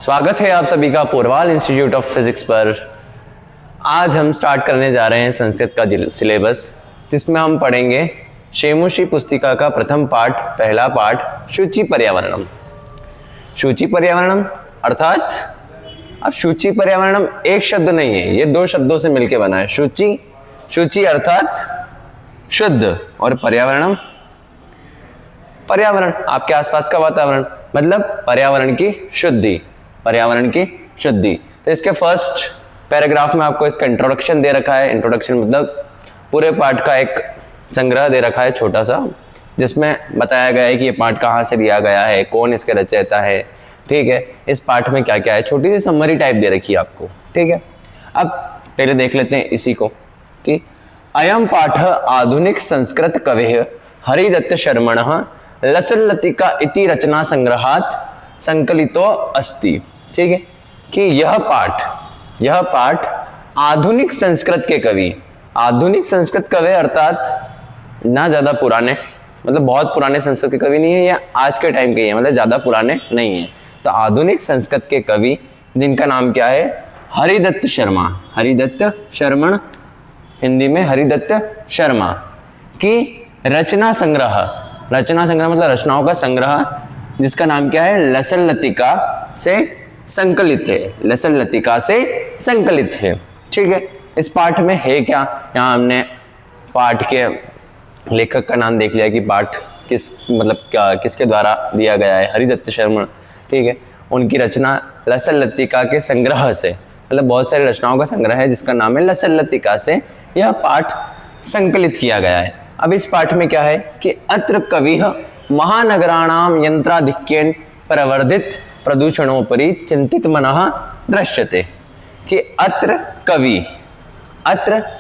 स्वागत है आप सभी का पोरवाल इंस्टीट्यूट ऑफ फिजिक्स पर। आज हम स्टार्ट करने जा रहे हैं संस्कृत का सिलेबस, जिसमें हम पढ़ेंगे शेमुश्री पुस्तिका का प्रथम पाठ, पहला पाठ शुचि पर्यावरणम। शुचि पर्यावरणम अर्थात, अब शुचि पर्यावरणम एक शब्द नहीं है, ये दो शब्दों से मिलकर बना है। शुचि, शुचि अर्थात शुद्ध, और पर्यावरणम पर्यावरण, आपके आसपास का वातावरण, मतलब पर्यावरण की शुद्धि, पर्यावरण की शुद्धि। तो इसके फर्स्ट पैराग्राफ में आपको इसका इंट्रोडक्शन दे रखा है। इंट्रोडक्शन मतलब पूरे पाठ का एक संग्रह दे रखा है छोटा सा, जिसमें बताया गया है कि ये पाठ कहाँ से दिया गया है, कौन इसके रचयिता है, ठीक है, इस पाठ में क्या क्या है, छोटी सी समरी टाइप दे रखी है आपको, ठीक है। अब पहले देख लेते हैं इसी को कि अयम पाठ आधुनिक संस्कृत कविः हरिदत्त शर्मणः लसल्लतिका इति रचना संग्रहात् संकलितो अस्ति। ठीक है, कि यह पाठ आधुनिक संस्कृत के कवि, आधुनिक संस्कृत कवि अर्थात ना ज्यादा पुराने, मतलब बहुत पुराने संस्कृत के कवि नहीं है, या आज के टाइम के ही है, मतलब ज्यादा पुराने नहीं है। तो आधुनिक संस्कृत के कवि जिनका नाम क्या है, हरिदत्त शर्मा, हरिदत्त शर्मण, हिंदी में हरिदत्त शर्मा की रचना संग्रह, रचना संग्रह मतलब रचनाओं का संग्रह, जिसका नाम क्या है, लसल लतिका से संकलित है, लसल लतिका से संकलित है। ठीक है, इस पाठ में है क्या, यहाँ हमने पाठ के लेखक का नाम देख लिया कि पाठ किस मतलब क्या किसके द्वारा दिया गया है, हरिदत्त शर्मा, ठीक है। उनकी रचना लसल लतिका के संग्रह से, मतलब बहुत सारी रचनाओं का संग्रह है जिसका नाम है लसल लतिका से यह पाठ संकलित किया गया है। अब इस पाठ में क्या है कि अत्र कविः महानगराणाम यंत्राधिक्येन प्रवर्धित प्रदूषणोपरि चिंतित मनः दृश्यते। कि अत्र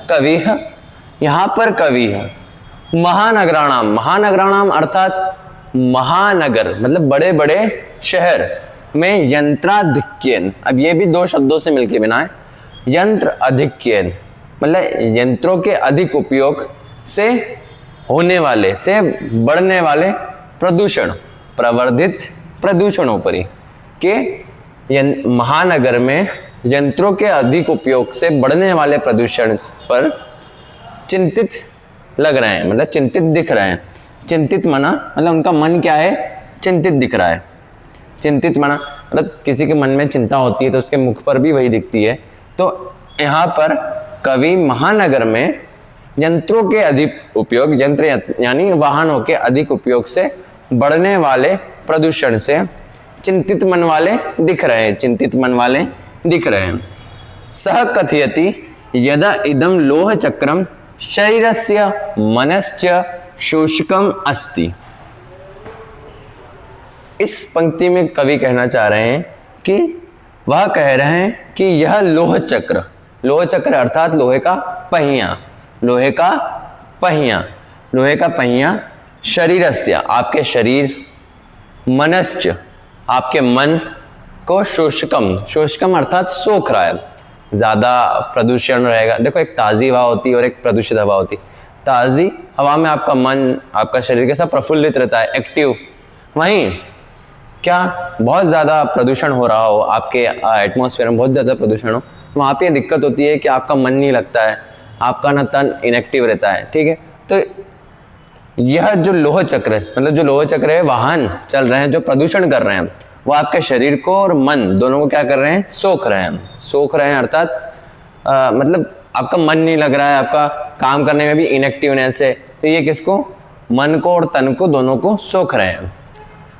कविः, यहाँ पर कवि है, महानगराणाम, महानगराणाम अर्थात महानगर मतलब बड़े बड़े शहर में यंत्राधिक्येन, अब ये भी दो शब्दों से मिलके बना है, यंत्र अधिक्येन मतलब यंत्रों के अधिक उपयोग से होने वाले, से बढ़ने वाले प्रदूषण, प्रवर्धित प्रदूषणोपरि, के महानगर में यंत्रों के अधिक उपयोग से बढ़ने वाले प्रदूषण पर चिंतित लग रहे हैं, मतलब चिंतित दिख रहे हैं। चिंतित मना मतलब उनका मन क्या है, चिंतित दिख रहा है। चिंतित मना मतलब किसी के मन में चिंता होती है तो उसके मुख पर भी वही दिखती है। तो यहाँ पर कवि महानगर में यंत्रों के अधिक उपयोग, यंत्र यानी वाहनों के अधिक उपयोग से बढ़ने वाले प्रदूषण से चिंतित मन वाले दिख रहे हैं, चिंतित मन वाले दिख रहे हैं। सह कथयति यदा इदं लोह चक्रम शरीरस्य मनश्च शोषकम अस्ति। इस पंक्ति में कवि कहना चाह रहे हैं कि वह कह रहे हैं कि यह लोह चक्र, लोह चक्र अर्थात लोहे का पहिया, लोहे का पहिया, लोहे का पहिया शरीरस्य आपके शरीर, मनश्च आपके मन को शोषकम, शोषकम अर्थात सोख रहा है, ज़्यादा प्रदूषण रहेगा। देखो एक ताज़ी हवा होती है और एक प्रदूषित हवा होती है। ताज़ी हवा में आपका मन, आपका शरीर कैसा प्रफुल्लित रहता है, एक्टिव। वहीं क्या बहुत ज़्यादा प्रदूषण हो रहा हो, आपके एटमॉस्फेयर में बहुत ज़्यादा प्रदूषण हो, तो वहाँ पे दिक्कत होती है कि आपका मन नहीं लगता है, आपका ना तन इनएक्टिव रहता है। ठीक है, तो यह जो लोह चक्र है, मतलब जो लोह चक्र है, वाहन चल रहे हैं जो प्रदूषण कर रहे हैं, वो आपके शरीर को और मन दोनों को क्या कर रहे हैं, सोख रहे हैं। सोख रहे हैं अर्थात मतलब आपका मन नहीं लग रहा है, आपका काम करने में भी इनएक्टिवनेस है, तो ये किसको, मन को और तन को दोनों को सोख रहे हैं।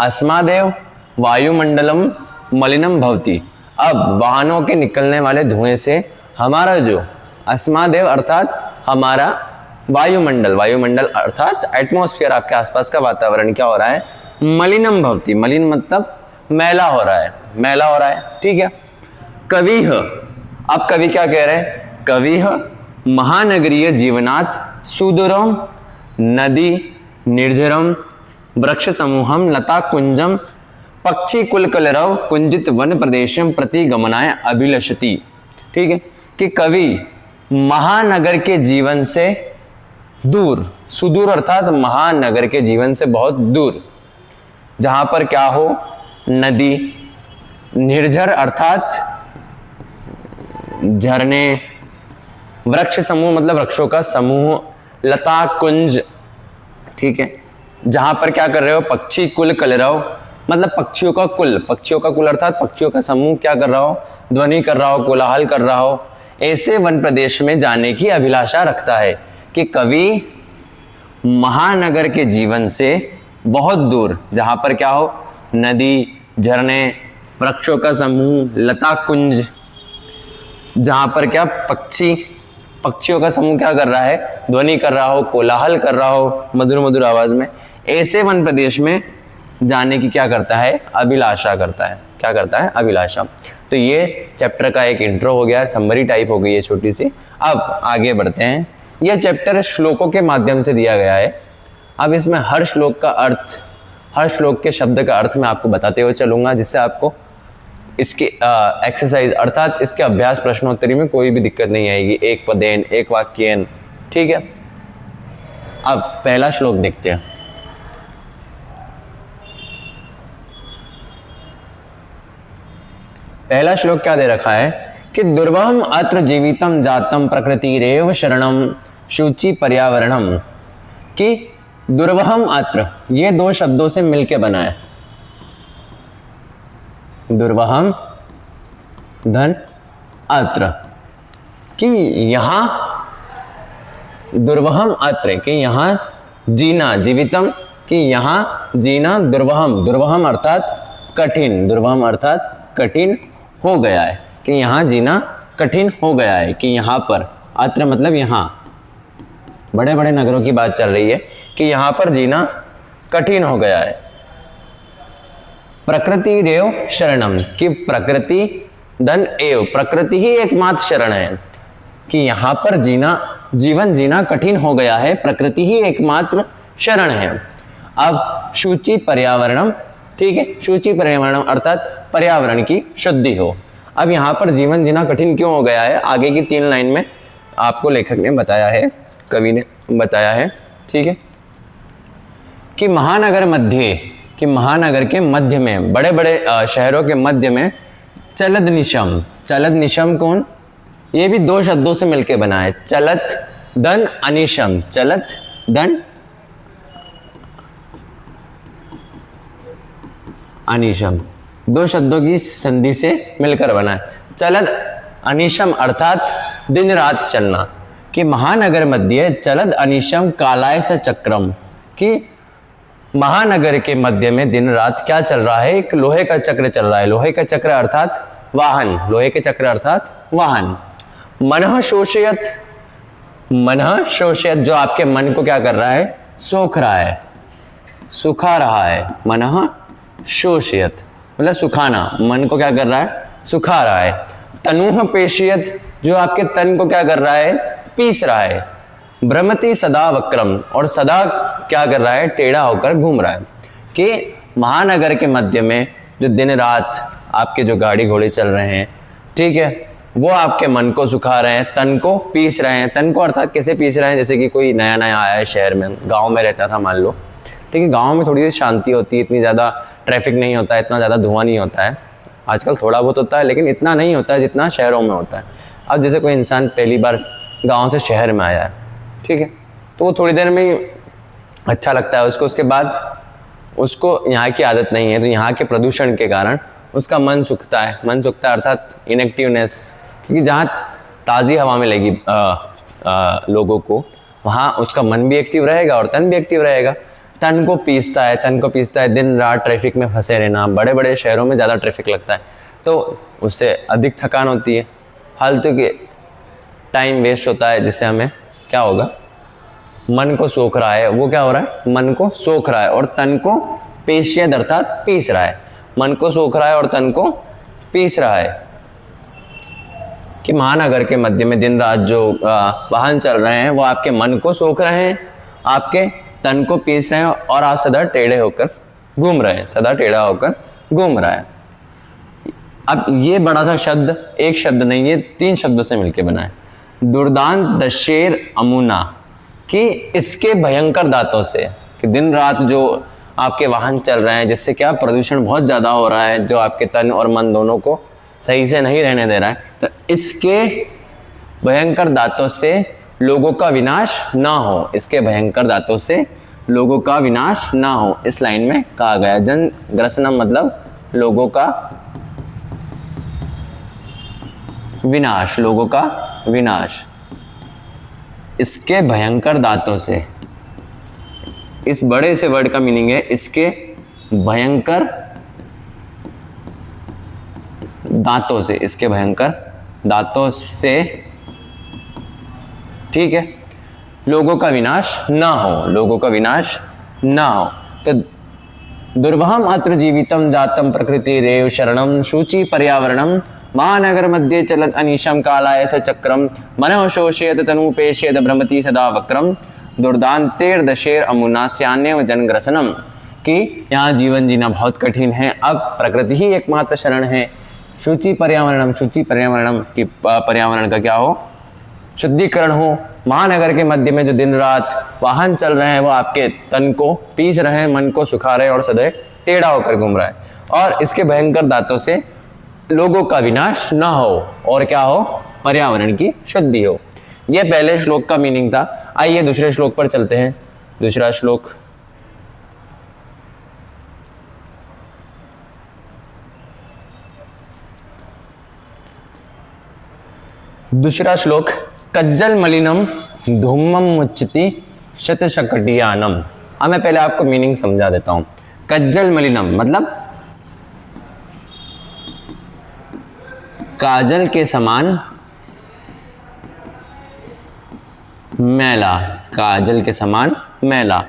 अस्मादेव वायुमंडलम मलिनम भवति। अब वाहनों के निकलने वाले धुएं से हमारा जो अस्मादेव अर्थात हमारा वायुमंडल, वायुमंडल अर्थात एटमॉस्फेयर, आपके आसपास का वातावरण क्या हो रहा है, मलिनम भवति, मलिन मतलब मैला हो रहा है, मैला हो रहा है। ठीक है, कविः, अब कवि क्या कह रहे हैं, कविः महानगरीय जीवनात् सुदूरम नदी निर्झरम वृक्ष समूहम लता कुंजम पक्षी कुलकलरव कुंजित वन प्रदेशम प्रति गमनाय अभिलषति। ठीक है, कि कवि महानगर के जीवन से दूर, सुदूर अर्थात महानगर के जीवन से बहुत दूर, जहां पर क्या हो, नदी, निर्झर अर्थात झरने, वृक्ष समूह मतलब वृक्षों का समूह, लता कुंज, ठीक है, जहां पर क्या कर रहे हो, पक्षी कुल कलरव मतलब पक्षियों का कुल अर्थात पक्षियों का समूह क्या कर रहा हो, ध्वनि कर रहा हो, कोलाहल कर रहा हो। ऐसे वन प्रदेश में जाने की अभिलाषा रखता है कि कवि महानगर के जीवन से बहुत दूर, जहां पर क्या हो, नदी, झरने, वृक्षों का समूह, लता कुंज, जहां पर क्या पक्षियों का समूह क्या कर रहा है, ध्वनि कर रहा हो, कोलाहल कर रहा हो मधुर मधुर आवाज में, ऐसे वन प्रदेश में जाने की क्या करता है, अभिलाषा करता है। क्या करता है, अभिलाषा। तो ये चैप्टर का एक इंट्रो हो गया, समरी टाइप हो गई है छोटी सी। अब आगे बढ़ते हैं। यह चैप्टर श्लोकों के माध्यम से दिया गया है। अब इसमें हर श्लोक का अर्थ, हर श्लोक के शब्द का अर्थ मैं आपको बताते हुए चलूंगा, जिससे आपको इसकी एक्सरसाइज अर्थात इसके अभ्यास प्रश्नोत्तरी में कोई भी दिक्कत नहीं आएगी। एक पदेन, एक वाक्यन, ठीक है। अब पहला श्लोक देखते हैं। पहला श्लोक क्या दे रखा है कि दुर्वहम अत्र जीवितम जातम प्रकृतिरेव शरणम शुचि पर्यावरणम, कि दुर्वहम अत्र ये दो शब्दों से मिलके बना है। दुर्वहम धन अत्र, कि यहां दुर्वहम अत्र कि यहां जीना, जीवितम कि यहां जीना, दुर्वहम अर्थात कठिन, दुर्वहम अर्थात कठिन हो गया है, कि यहां जीना कठिन हो गया है, कि यहां पर, अत्र मतलब यहां, बड़े बड़े नगरों की बात चल रही है कि यहां पर जीना कठिन हो गया है। प्रकृति रेव शरणम, कि प्रकृति धन एव, प्रकृति ही एकमात्र शरण है, कि यहां पर जीवन जीना कठिन हो गया है, प्रकृति ही एकमात्र शरण है। अब शुचि पर्यावरणम, ठीक है, शुचि पर्यावरणम अर्थात पर्यावरण की शुद्धि हो। अब यहां पर जीवन जीना कठिन क्यों हो गया है, आगे की 3 लाइन में आपको लेखक ने बताया है, कवि ने बताया है, ठीक है, कि महानगर मध्य, कि महानगर के मध्य में, बड़े बड़े शहरों के मध्य में, चलद निशम, चलद निशम कौन, ये भी दो शब्दों से मिलके बना है, चलत धन अनिशम, चलत धन अनिशम, दो शब्दों की संधि से मिलकर बना है। चलद अनिशम अर्थात दिन रात चलना, कि महानगर मध्य चलद अनिशम कालाय से चक्रम, कि महानगर के मध्य में दिन रात क्या चल रहा है, एक लोहे का चक्र चल रहा है। लोहे का चक्र अर्थात वाहन, लोहे के चक्र अर्थात वाहन। मनः शोषयत, मनः शोषयत जो आपके मन को क्या कर रहा है, सोख रहा है, सुखा रहा है। मनः शोषयत मतलब सुखाना, मन को क्या कर रहा है, सुखा रहा है। तनुह पेशियत जो आपके तन को क्या कर रहा है, पीस रहा है। भ्रमति सदा वक्रम, और सदा क्या कर रहा है, टेढ़ा होकर घूम रहा है। कि महानगर के मध्य में जो दिन रात आपके जो गाड़ी घोड़े चल रहे हैं, ठीक है, वो आपके मन को सुखा रहे हैं, तन को पीस रहे हैं। तन को अर्थात कैसे पीस रहे हैं, जैसे कि कोई नया नया आया है शहर में, गांव में रहता था मान लो, ठीक है, गांव में थोड़ी सी शांति होती है, इतनी ज़्यादा ट्रैफिक नहीं होता है, इतना ज़्यादा धुआं नहीं होता है। आजकल थोड़ा बहुत होता है लेकिन इतना नहीं होता है जितना शहरों में होता है। अब जैसे कोई इंसान पहली बार गांव से शहर में आया है, ठीक है, तो वो थोड़ी देर में ही अच्छा लगता है उसको, उसके बाद उसको यहाँ की आदत नहीं है, तो यहाँ के प्रदूषण के कारण उसका मन सूखता है। मन सूखता है अर्थात इनएक्टिवनेस, क्योंकि जहाँ ताज़ी हवा मिलेगी लोगों को, वहाँ उसका मन भी एक्टिव रहेगा और तन भी एक्टिव रहेगा। तन को पीसता है, तन को पीसता है, दिन रात ट्रैफिक में फंसे रहना। बड़े बड़े शहरों में ज़्यादा ट्रैफिक लगता है तो उससे अधिक थकान होती है, फालतू के टाइम वेस्ट होता है, जिससे हमें क्या होगा, मन को सोख रहा है। वो क्या हो रहा है, मन को सोख रहा है और तन को पेशियत अर्थात पीस रहा है। मन को सोख रहा है और तन को पीस रहा है। कि महानगर के मध्य में दिन रात जो वाहन चल रहे हैं वो आपके मन को सोख रहे हैं, आपके तन को पीस रहे हैं और आप सदा टेढ़े होकर घूम रहे हैं, सदा टेढ़ा होकर घूम रहा है। अब ये बड़ा सा शब्द एक शब्द नहीं, ये 3 शब्दों से मिलकर बना है। दुर्दांत दशेर अमुना, कि इसके भयंकर दांतों से, कि दिन रात जो आपके वाहन चल रहे हैं, जिससे क्या प्रदूषण बहुत ज़्यादा हो रहा है, जो आपके तन और मन दोनों को सही से नहीं रहने दे रहा है, तो इसके भयंकर दांतों से लोगों का विनाश ना हो, इसके भयंकर दांतों से लोगों का विनाश ना हो, इस लाइन में कहा गया। जन ग्रसनम मतलब लोगों का विनाश, लोगों का विनाश, इसके भयंकर दांतों से। इस बड़े से वर्ड का मीनिंग है इसके भयंकर दांतों से, इसके भयंकर दांतों से, ठीक है, लोगों का विनाश ना हो, लोगों का विनाश ना हो। तो दुर्वहम अत्र जीवितम जातम प्रकृति रेव शरणम शुचि पर्यावरणम महानगर मध्ये चलत अनीशम कालाय स चक्रम मनः शोषयत तनुपेशयत भ्रमति सदा वक्रम दुर्दांतेर दशेर अमुना स्यान्य जनग्रसनम, कि यहाँ जीवन जीना बहुत कठिन है, अब प्रकृति ही एकमात्र शरण है। शुचि पर्यावरणम, शुचि पर्यावरणम की पर्यावरण का क्या हो, शुद्धिकरण हो। महानगर के मध्य में जो दिन रात वाहन चल रहे हैं वो आपके तन को पीस रहे हैं, मन को सुखा रहे हैं और सदैव टेढ़ा होकर घूम रहा है, और इसके भयंकर दांतों से लोगों का विनाश ना हो और क्या हो, पर्यावरण की शुद्धि हो। यह पहले श्लोक का मीनिंग था। आइए दूसरे श्लोक पर चलते हैं। दूसरा श्लोक, दूसरा श्लोक, कज्जल मलिनम धूमम मुच्यति शतशकटियानम। अब मैं पहले आपको मीनिंग समझा देता हूं। कज्जल मलिनम मतलब काजल के समान मैला, काजल के समान मैला।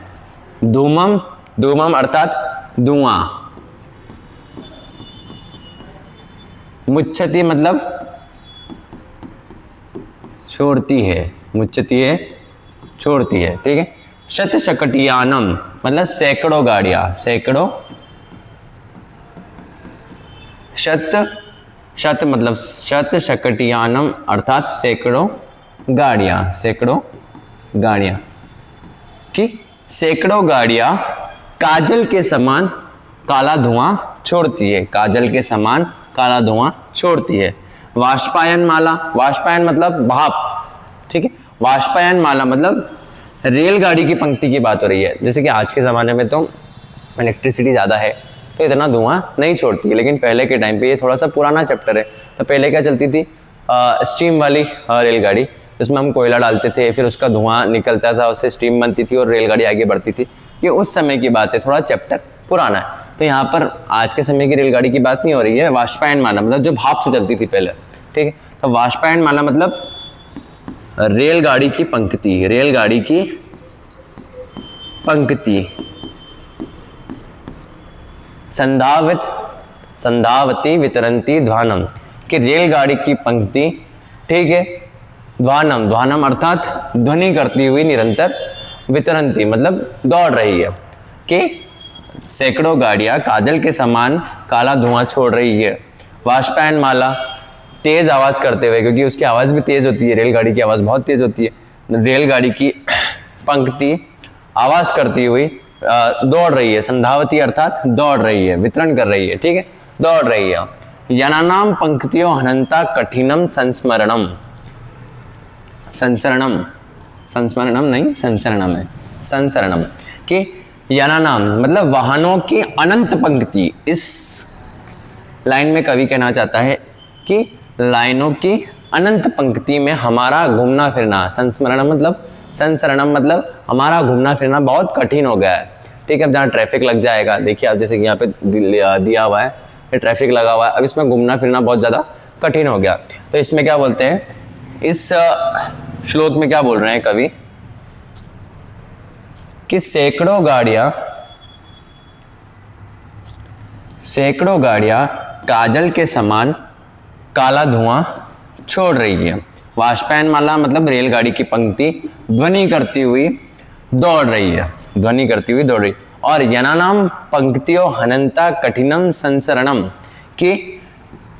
धूमम, धूमम अर्थात धुआं। मुच्छति मतलब छोड़ती है, मुच्छति है छोड़ती है, ठीक है। शतशकटियानम मतलब सैकड़ों गाड़ियां, सैकड़ों, शत मतलब शतशकटियानम अर्थात सैकड़ों गाड़ियां, सैकड़ों गाड़ियां, कि सैकड़ों गाड़ियां काजल के समान काला धुआं छोड़ती है, काजल के समान काला धुआं छोड़ती है। वाष्पायन माला, वाष्पायन मतलब भाप, ठीक है। वाष्पायन माला मतलब रेलगाड़ी की पंक्ति की बात हो रही है। जैसे कि आज के ज़माने में तो इलेक्ट्रिसिटी ज़्यादा है तो इतना धुआं नहीं छोड़ती है, लेकिन पहले के टाइम पे, ये थोड़ा सा पुराना चैप्टर है, तो पहले क्या चलती थी, स्टीम वाली रेलगाड़ी, जिसमें हम कोयला डालते थे, फिर उसका धुआं निकलता था, उससे स्टीम बनती थी और रेलगाड़ी आगे बढ़ती थी। ये उस समय की बात है, थोड़ा चैप्टर पुराना है। तो यहाँ पर आज के समय की रेलगाड़ी की बात नहीं हो रही है। वाष्पायन माला मतलब जो भाप से चलती थी पहले, ठीक है। तो वाष्पायन माला मतलब रेलगाड़ी की पंक्ति, रेलगाड़ी की पंक्ति। संधावती वितरंती ध्वानम, कि रेलगाड़ी की पंक्ति, ठीक है। ध्वानम, ध्वानम अर्थात ध्वनि करती हुई निरंतर, वितरंती मतलब दौड़ रही है, कि सैकड़ों गाड़ियां काजल के समान काला धुआं छोड़ रही है। वाष्पायन माला तेज आवाज करते हुए, क्योंकि उसकी आवाज भी तेज होती है, रेलगाड़ी की आवाज बहुत तेज होती है। रेलगाड़ी की पंक्ति आवाज करती हुई दौड़ रही है। संधावती अर्थात दौड़ रही है, वितरण कर रही है, ठीक है, दौड़ रही है। यनानाम पंक्तियों हनंता कठिनम संस्मरणम, संचरणम, संस्मरणम नहीं संचरणम है, संचरणम, कि यनानाम मतलब वाहनों की अनंत पंक्ति। इस लाइन में कवि कहना चाहता है कि लाइनों की अनंत पंक्ति में हमारा घूमना फिरना, संस्मरणम मतलब, संचरणम मतलब हमारा घूमना फिरना बहुत कठिन हो गया है, ठीक है। अब जहाँ ट्रैफिक लग जाएगा, देखिए आप, जैसे कि यहाँ पे दिया हुआ है, ये ट्रैफिक लगा हुआ है, अब इसमें घूमना फिरना बहुत ज़्यादा कठिन हो गया। तो इसमें क्या बोलते हैं, इस श्लोक में क्या बोल रहे हैं कवि, कि सैकड़ों गाड़ियां काजल के समान काला धुआं छोड़ रही है। वाष्पायन माला मतलब रेलगाड़ी की पंक्ति ध्वनि करती हुई दौड़ रही है, ध्वनि करती हुई दौड़ रही। और यनानाम पंक्तियों हनंता कठिनम संसरणम, कि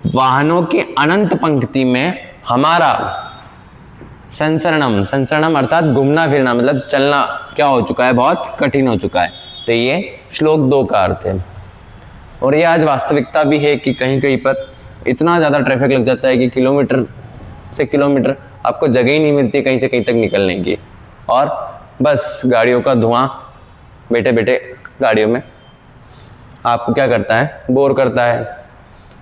वाहनों की अनंत पंक्ति में हमारा संसरणम, संसरणम अर्थात घूमना फिरना मतलब चलना क्या हो चुका है, बहुत कठिन हो चुका है। तो तो ये श्लोक 2 का अर्थ है। और ये आज वास्तविकता भी है कि कहीं कहीं पर इतना ज़्यादा ट्रैफिक लग जाता है कि किलोमीटर से किलोमीटर आपको जगह ही नहीं मिलती कहीं से कहीं तक निकलने की, और बस गाड़ियों का धुआं बैठे बैठे गाड़ियों में आपको क्या करता है, बोर करता है,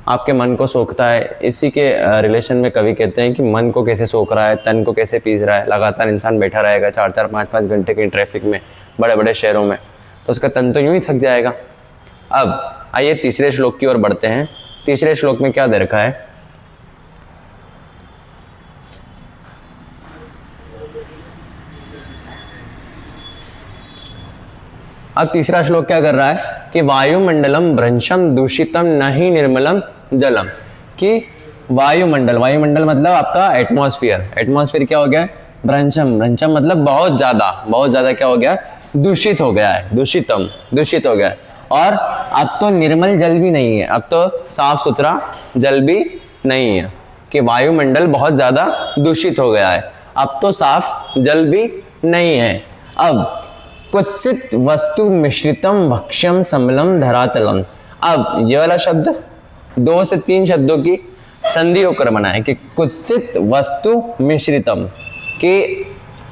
आपके मन को सोखता है। इसी के रिलेशन में कवि कहते हैं कि मन को कैसे सोख रहा है, तन को कैसे पीस रहा है। लगातार इंसान बैठा रहेगा 4-4, 5-5 घंटे कहीं ट्रैफिक में, बड़े बड़े शहरों में, तो उसका तन तो यूं ही थक जाएगा। अब आइए तीसरे श्लोक की ओर बढ़ते हैं। तीसरे श्लोक में क्या दे रखा है? अब तीसरा श्लोक क्या कर रहा है कि वायुमंडलम भ्रंशम दूषितम नहीं निर्मलम जलम, कि वायुमंडल, वायुमंडल मतलब आपका एटमॉस्फेयर, एटमॉस्फेयर क्या हो गया है? भ्रंशम, भ्रंशम मतलब बहुत ज़्यादा क्या हो गया? दूषित हो गया है, दूषितम, दूषित हो गया है। और अब तो निर्मल जल भी नहीं है, अब तो साफ सुथरा जल भी नहीं है, कि वायुमंडल बहुत ज़्यादा दूषित हो गया है, अब तो साफ जल भी नहीं है। अब कुत्सित वस्तु मिश्रितम भक्ष्यम समलम धरातलम, अब ये वाला शब्द 2 से 3 शब्दों की संधि होकर बना है कि कुत्सित वस्तु मिश्रितम, कि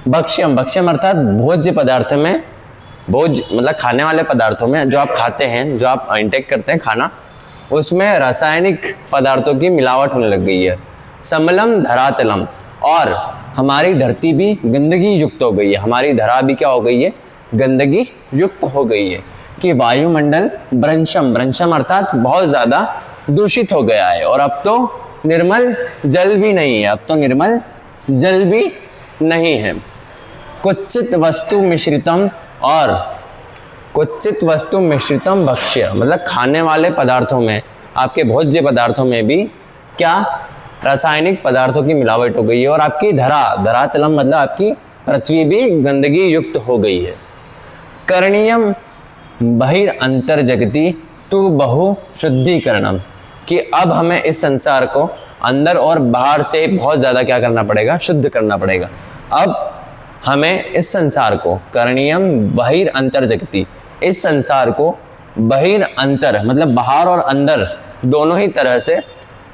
भक्ष्यम, भक्ष्यम अर्थात भोज्य पदार्थ में, भोज मतलब खाने वाले पदार्थों में, जो आप खाते हैं, जो आप इंटेक करते हैं खाना, उसमें रासायनिक पदार्थों की मिलावट होने लग गई है। समलम धरातलम, और हमारी धरती भी गंदगी युक्त हो गई है, हमारी धरा भी क्या हो गई है? गंदगी युक्त हो गई है। कि वायुमंडल भ्रंशम, भ्रंशम अर्थात बहुत ज़्यादा दूषित हो गया है, और अब तो निर्मल जल भी नहीं है, अब तो निर्मल जल भी नहीं है। कुत्सित वस्तु मिश्रितम, और कुत्सित वस्तु मिश्रितम भक्ष्य मतलब खाने वाले पदार्थों में, आपके भोज्य पदार्थों में भी क्या? रासायनिक पदार्थों की मिलावट हो गई है, और आपकी धरा, धरातलम मतलब आपकी पृथ्वी भी गंदगी युक्त हो गई है। करणीयम बहिर अंतर जगति तु बहु शुद्धिकरणम, कि अब हमें इस संसार को अंदर और बाहर से बहुत ज़्यादा क्या करना पड़ेगा? शुद्ध करना पड़ेगा। अब हमें इस संसार को, करणीयम बहिर अंतर जगति, इस संसार को बहिर अंतर मतलब बाहर और अंदर दोनों ही तरह से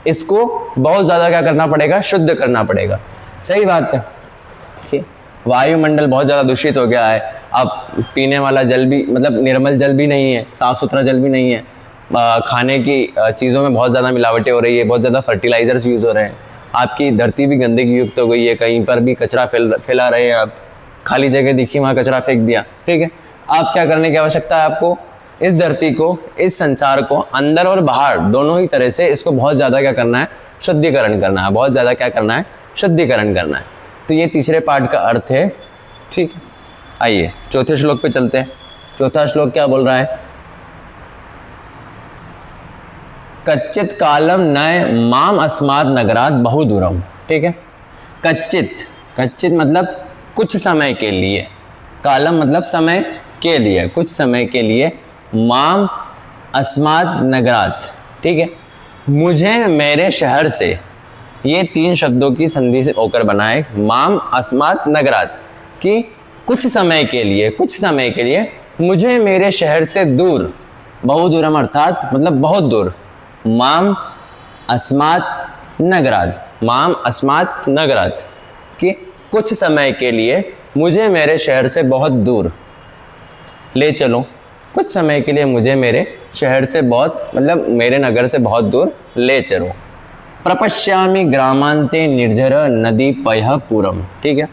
इसको बहुत ज़्यादा क्या करना पड़ेगा? शुद्ध करना पड़ेगा। सही बात है कि वायुमंडल बहुत ज़्यादा दूषित हो गया है, अब पीने वाला जल भी मतलब निर्मल जल भी नहीं है, साफ़ सुथरा जल भी नहीं है, खाने की चीज़ों में बहुत ज़्यादा मिलावटें हो रही है, बहुत ज़्यादा फर्टिलाइजर्स यूज़ हो रहे हैं, आपकी धरती भी गंदगी युक्त हो गई है, कहीं पर भी कचरा फैला रहे हैं आप, खाली जगह दिखी वहाँ कचरा फेंक दिया, ठीक है। आप क्या करने की आवश्यकता है? आपको इस धरती को, इस संसार को अंदर और बाहर दोनों ही तरह से इसको बहुत ज़्यादा क्या करना है? शुद्धिकरण करना है, बहुत ज़्यादा क्या करना है? शुद्धिकरण करना है। तो ये तीसरे पार्ट का अर्थ है, ठीक है। आइए चौथे श्लोक पे चलते हैं। चौथा श्लोक क्या बोल रहा है? कच्चित कालम नय माम अस्माद नगरात बहुदूरम, ठीक है। कच्चित, कच्चित मतलब कुछ समय के लिए, कालम मतलब समय के लिए, कुछ समय के लिए, माम अस्माद नगरात, ठीक है, मुझे मेरे शहर से, ये 3 शब्दों की संधि से होकर बना है माम अस्माद नगरात, कि कुछ समय के लिए, कुछ समय के लिए मुझे मेरे शहर से दूर, बहुदूरम अर्थात मतलब बहुत दूर, माम अस्मात नगरात, माम अस्मात नगरात, कि कुछ समय के लिए मुझे मेरे शहर से बहुत दूर ले चलो, कुछ समय के लिए मुझे मेरे शहर से बहुत मतलब मेरे नगर से बहुत दूर ले चलो। प्रपश्यामि ग्रामांते निर्झर नदी पयः पूरम, ठीक है,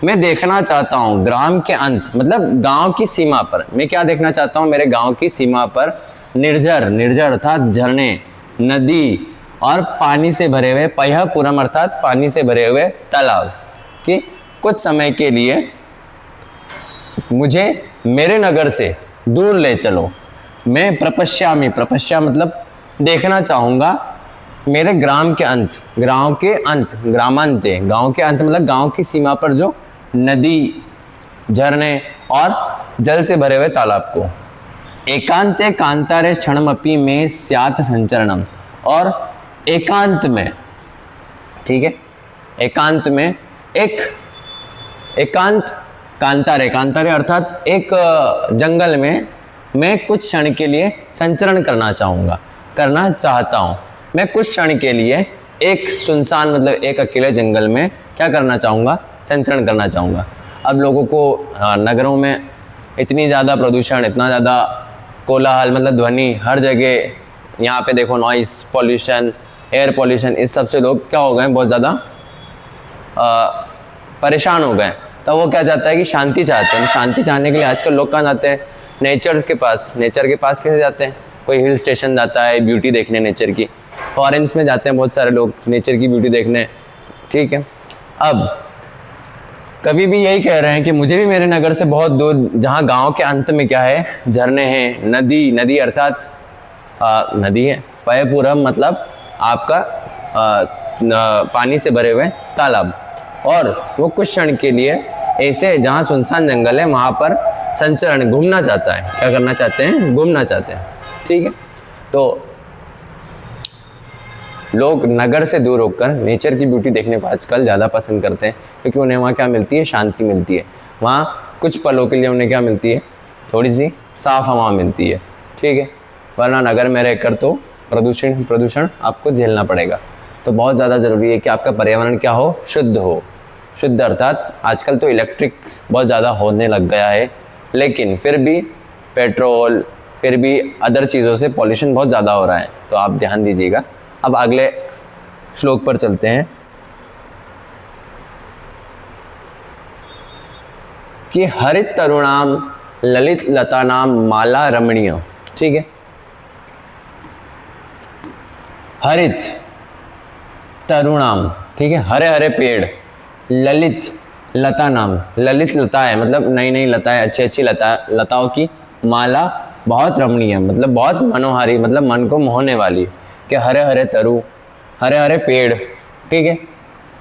मैं देखना चाहता हूँ ग्राम के अंत मतलब गांव की सीमा पर, मैं क्या देखना चाहता हूँ? मेरे गांव की सीमा पर निर्झर, निर्झर अर्थात झरने, नदी और पानी से भरे हुए, पयः पूरम अर्थात पानी से भरे हुए तालाब, कि कुछ समय के लिए मुझे मेरे नगर से दूर ले चलो। मैं प्रपश्यामि, प्रपश्या मतलब देखना चाहूँगा, मेरे ग्राम के अंत, गांव के अंत, ग्रामांते, गांव के अंत मतलब गांव की सीमा पर जो नदी, झरने और जल से भरे हुए तालाब को। एकांते कांतारे क्षणमपि में स्यात् संचरणम, और एकांत में, ठीक है, एकांत में एक, एकांत कांतारे, कांतारे अर्थात एक जंगल में मैं कुछ क्षण के लिए संचरण करना चाहूँगा, करना चाहता हूँ। मैं कुछ क्षण के लिए एक सुनसान मतलब एक अकेले जंगल में क्या करना चाहूँगा, संचरण करना चाहूँगा। अब लोगों को नगरों में इतनी ज़्यादा प्रदूषण, इतना ज़्यादा कोलाहल मतलब ध्वनि हर जगह, यहाँ पे देखो नॉइस पॉल्यूशन, एयर पॉल्यूशन, इस सब से लोग क्या हो गए, बहुत ज़्यादा परेशान हो गए। तो वो क्या चाहता है कि शांति चाहते हैं। शांति चाहने के लिए आजकल लोग कहाँ जाते हैं, नेचर के पास। नेचर के पास कैसे जाते हैं, कोई हिल स्टेशन जाता है ब्यूटी देखने नेचर की, फॉरेन्स में जाते हैं बहुत सारे लोग नेचर की ब्यूटी देखने, ठीक है। अब कभी भी यही कह रहे हैं कि मुझे भी मेरे नगर से बहुत दूर, जहाँ गांव के अंत में क्या है, झरने हैं, नदी, नदी अर्थात नदी है, पयपूरम मतलब आपका पानी से भरे हुए तालाब, और वो कुछ क्षण के लिए ऐसे जहाँ सुनसान जंगल है वहाँ पर संचरण, घूमना चाहता है। क्या करना चाहते हैं, घूमना चाहते हैं, ठीक है। तो लोग नगर से दूर होकर नेचर की ब्यूटी देखने को आजकल ज़्यादा पसंद करते हैं, क्योंकि उन्हें वहाँ क्या मिलती है, शांति मिलती है। वहाँ कुछ पलों के लिए उन्हें क्या मिलती है, थोड़ी सी साफ़ हवा मिलती है, ठीक है। वरना नगर में रहकर तो प्रदूषण आपको झेलना पड़ेगा। तो बहुत ज़्यादा ज़रूरी है कि आपका पर्यावरण क्या हो, शुद्ध हो। शुद्ध अर्थात आजकल तो इलेक्ट्रिक बहुत ज़्यादा होने लग गया है, लेकिन फिर भी पेट्रोल, फिर भी अदर चीज़ों से पॉल्यूशन बहुत ज़्यादा हो रहा है, तो आप ध्यान दीजिएगा। अब अगले श्लोक पर चलते हैं कि हरित तरुणाम ललित लतानाम माला रमणीय, ठीक है। हरित तरुणाम, ठीक है, हरे हरे पेड़, ललित लता नाम, ललित लता है मतलब नई नई लताएं, अच्छी अच्छी लताओं की माला, बहुत रमणीय मतलब बहुत मनोहारी, मतलब मन को मोहने वाली, कि हरे हरे तरु, हरे हरे पेड़, ठीक है।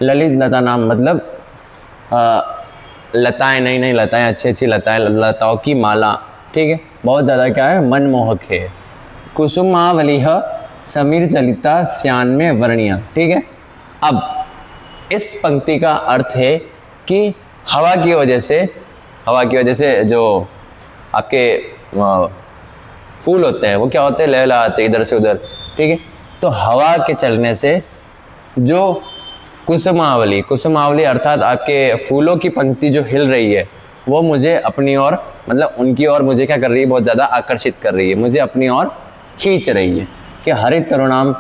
ललित लता नाम मतलब लताएं, नई नई लताएं, अच्छी अच्छी लताएं, लताओं की माला, ठीक है, बहुत ज़्यादा क्या है, मनमोहक है। कुसुमावलिह समीर चलिता श्यान में वर्णिया, ठीक है। अब इस पंक्ति का अर्थ है कि हवा की वजह से जो आपके फूल होते हैं वो क्या होते हैं, लहलहाते इधर से उधर, ठीक है। तो हवा के चलने से जो कुसुमावली अर्थात आपके फूलों की पंक्ति जो हिल रही है, वो मुझे अपनी ओर मतलब उनकी ओर मुझे क्या कर रही है, बहुत ज़्यादा आकर्षित कर रही है, मुझे अपनी ओर खींच रही है। कि हरित तरुणाम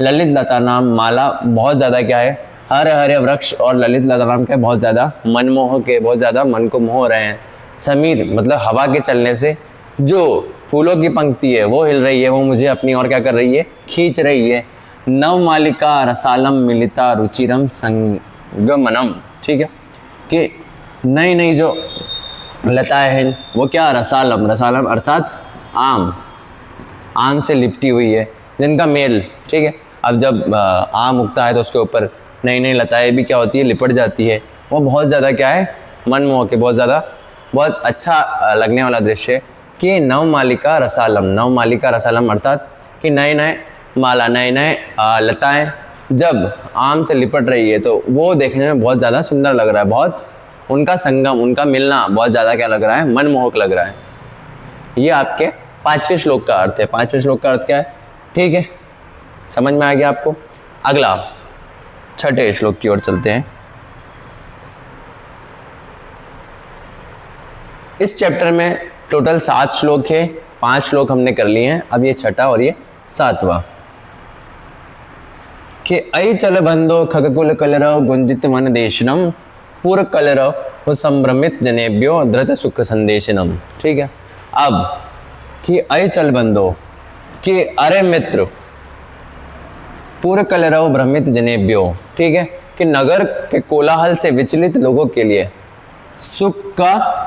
ललित लता नाम माला, बहुत ज़्यादा क्या है, हरे हरे वृक्ष और ललित लता नाम के बहुत ज़्यादा मनमोहक है, बहुत ज़्यादा मन को मोह रहे हैं। समीर मतलब हवा के चलने से जो फूलों की पंक्ति है वो हिल रही है, वो मुझे अपनी ओर क्या कर रही है, खींच रही है। नवमालिका रसालम मिलिता रुचिरम संगमनम, ठीक है, कि नई नई जो लताएं हैं वो क्या, रसालम अर्थात आम से लिपटी हुई है, जिनका मेल, ठीक है। अब जब आम उगता है तो उसके ऊपर नई नई लताएं भी क्या होती है, लिपट जाती है। वो बहुत ज़्यादा क्या है, मनमोहक है, बहुत अच्छा लगने वाला दृश्य है। कि नवमालिका रसालम अर्थात कि नए नए माला, नए नए लताएं जब आम से लिपट रही है तो वो देखने में बहुत ज़्यादा सुंदर लग रहा है, बहुत उनका संगम, उनका मिलना बहुत ज़्यादा क्या लग रहा है, मनमोहक लग रहा है। ये आपके 5वें श्लोक का अर्थ है। 5वें श्लोक का अर्थ क्या है, ठीक है, समझ में आ गया आपको। अगला 6ठे श्लोक की ओर चलते हैं। इस चैप्टर में टोटल 7 श्लोक है, 5 श्लोक हमने कर लिए हैं, अब ये 6ठा और ये 7वां। कि ऐ चल बंधो खगकुल कलरव गुंजित मन देशनम पूर कलरव संभ्रमित जनेभ्यो धृत सुख संदेशनम, ठीक है। अब कि ऐ चल बंधो, कि अरे मित्र, पूर कलरव भ्रमित जनेभ्यो, ठीक है, कि नगर के कोलाहल से विचलित लोगों के लिए सुख का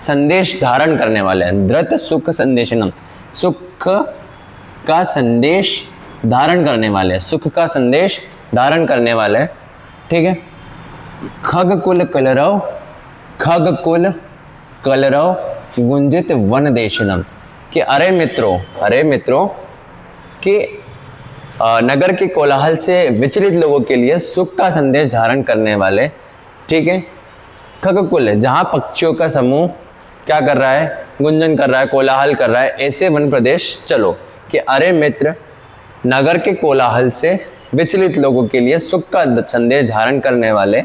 संदेश धारण करने वाले हैं। धृत सुख संदेशनम, सुख का संदेश धारण करने वाले, सुख का संदेश धारण करने वाले, ठीक है। खगकुल कलरव गुंजित वन देशनम, कि अरे मित्रों कि नगर के कोलाहल से विचलित लोगों के लिए सुख का संदेश धारण करने वाले, ठीक है, खगकुल जहाँ पक्षियों का समूह क्या कर रहा है, गुंजन कर रहा है, कोलाहल कर रहा है, ऐसे वन प्रदेश चलो। कि अरे मित्र, नगर के कोलाहल से विचलित लोगों के लिए सुख का संदेश धारण करने वाले,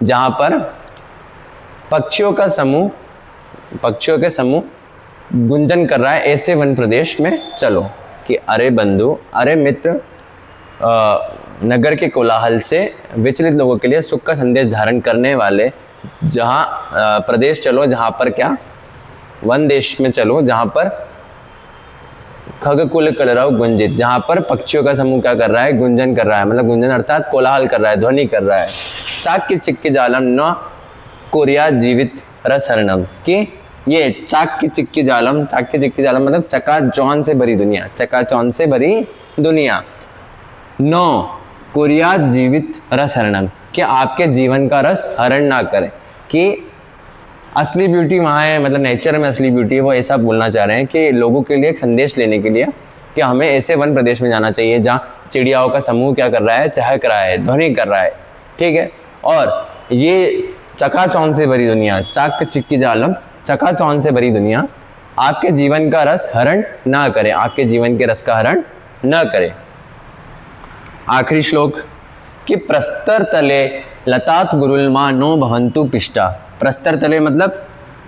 जहाँ पर पक्षियों के समूह गुंजन कर रहा है, ऐसे वन प्रदेश में चलो। कि अरे बंधु, अरे मित्र, नगर के कोलाहल से विचलित लोगों के लिए सुख का संदेश धारण करने वाले जहाँ प्रदेश चलो, जहाँ पर क्या, वन देश में चलो, जहाँ पर खगकुल कलरव गुंजित, जहाँ पर पक्षियों का समूह क्या कर रहा है, गुंजन कर रहा है, मतलब गुंजन अर्थात कोलाहल कर रहा है, ध्वनि कर रहा है। चाक्य चिक्की जालम न कोरिया जीवित रसहरणम। कि ये चाक्य चिक्की जालम मतलब चकाचौंध से भरी दुनिया, चकाचौंध से भरी दुनिया। नो कोरिया जीवित रसहरणम, कि आपके जीवन का रस हरण ना करे। कि असली ब्यूटी वहाँ है, मतलब नेचर में असली ब्यूटी है, वो ऐसा बोलना चाह रहे हैं कि लोगों के लिए एक संदेश लेने के लिए कि हमें ऐसे वन प्रदेश में जाना चाहिए जहाँ चिड़ियाओं का समूह क्या कर रहा है, चहक रहा है, ध्वनि कर रहा है, ठीक है। और ये चकाचौंध से भरी दुनिया, चाक चिक्की जालम, चकाचौंध से भरी दुनिया आपके जीवन का रस हरण ना करे, आपके जीवन के रस का हरण न करे। आखिरी श्लोक कि प्रस्तर तले लतात गुरुलमा नो भवंतु पिष्टा। प्रस्तर तले मतलब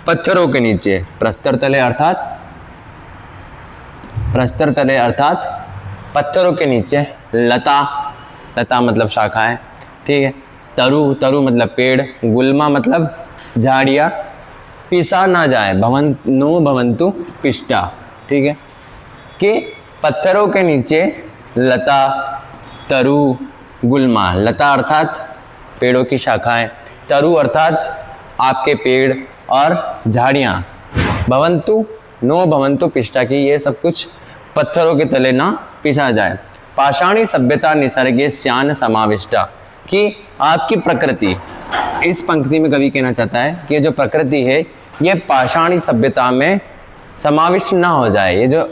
पत्थरों के नीचे, प्रस्तर तले अर्थात पत्थरों के नीचे। लता मतलब शाखाएं, ठीक है। तरु मतलब पेड़, गुल्मा मतलब झाड़ियाँ, पिसा ना जाए, नो भवंतु पिष्टा, ठीक है। कि पत्थरों के नीचे लता, तरु, गुल्मा। लता अर्थात पेड़ों की शाखाएं, तरु अर्थात आपके पेड़, और झाड़ियाँ। नो भवंतु पिष्टा, की ये सब कुछ पत्थरों के तले ना पिसा जाए। पाषाणी सभ्यता निसर्गे स्यान समाविष्टा, कि आपकी प्रकृति, इस पंक्ति में कवि कहना चाहता है कि ये जो प्रकृति है ये पाषाणी सभ्यता में समाविष्ट ना हो जाए। ये जो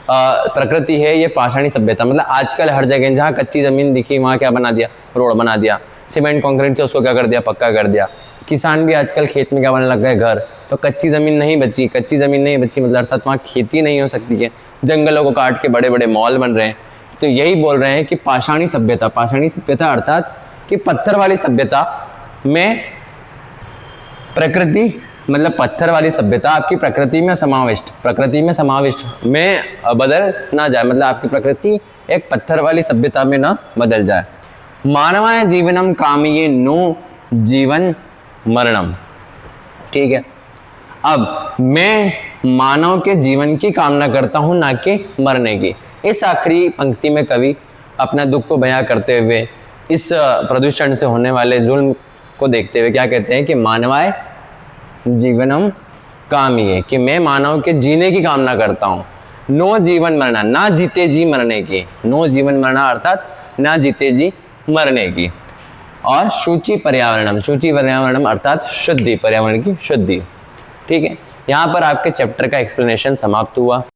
प्रकृति है ये पाषाणी सभ्यता, मतलब आजकल हर जगह जहाँ कच्ची ज़मीन दिखी वहाँ क्या बना दिया, रोड बना दिया, सीमेंट कंक्रीट से उसको क्या कर दिया, पक्का कर दिया। किसान भी आजकल खेत में क्या बनने लग गए, घर। तो कच्ची ज़मीन नहीं बची मतलब अर्थात वहाँ खेती नहीं हो सकती है, जंगलों को काट के बड़े बड़े मॉल बन रहे हैं। तो यही बोल रहे हैं कि पाषाणी सभ्यता अर्थात कि पत्थर वाली सभ्यता में प्रकृति, मतलब पत्थर वाली सभ्यता आपकी प्रकृति में समाविष्ट में बदल ना जाए, मतलब आपकी प्रकृति एक पत्थर वाली सभ्यता में ना बदल जाए। मानवाय जीवनम कामये नो जीवन मरणम, ठीक है। अब मैं मानव के जीवन की कामना करता हूं, ना कि मरने की। इस आखिरी पंक्ति में कवि अपना दुख को बयां करते हुए इस प्रदूषण से होने वाले जुल्म को देखते हुए क्या कहते हैं कि मानवाय जीवनम कामये, कि मैं मानव के जीने की कामना करता हूँ। नो जीवन मरना, ना जीते जी मरने की। नो जीवन मरना अर्थात ना जीते जी मरने की। और शुचि पर्यावरणम अर्थात शुद्धि, पर्यावरण की शुद्धि, ठीक है। यहाँ पर आपके चैप्टर का एक्सप्लेनेशन समाप्त हुआ।